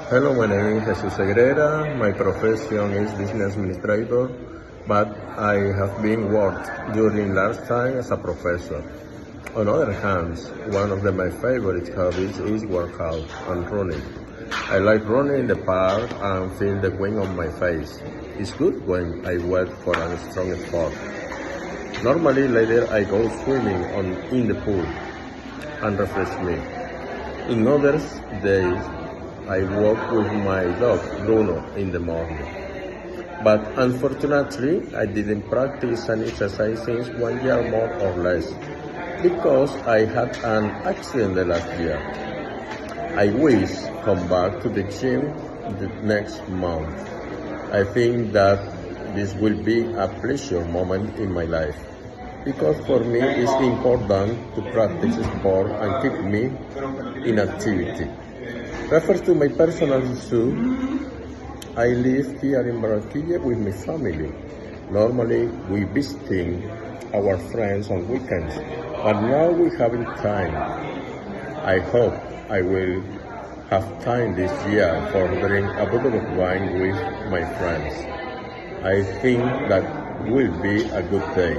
Hello, my name is Jesus Segrera. My profession is business administrator, but I have been worked during last time as a professor. On other hand, one of my favorite hobbies is workout and running. I like running in the park and feel the wind on my face. It's good when I wait for a strong sport. Normally later I go swimming in the pool and refresh me. In other days, I walk with my dog Bruno in the morning. But unfortunately, I didn't practice any exercise since 1 year more or less because I had an accident the last year. I wish come back to the gym the next month. I think that this will be a pleasure moment in my life because for me it's important to practice sport and keep me in activity. Refers to my personal issue. I live here in Barranquilla with my family. Normally we visiting our friends on weekends, but now we having time. I hope I will have time this year for drink a bottle of wine with my friends. I think that will be a good day.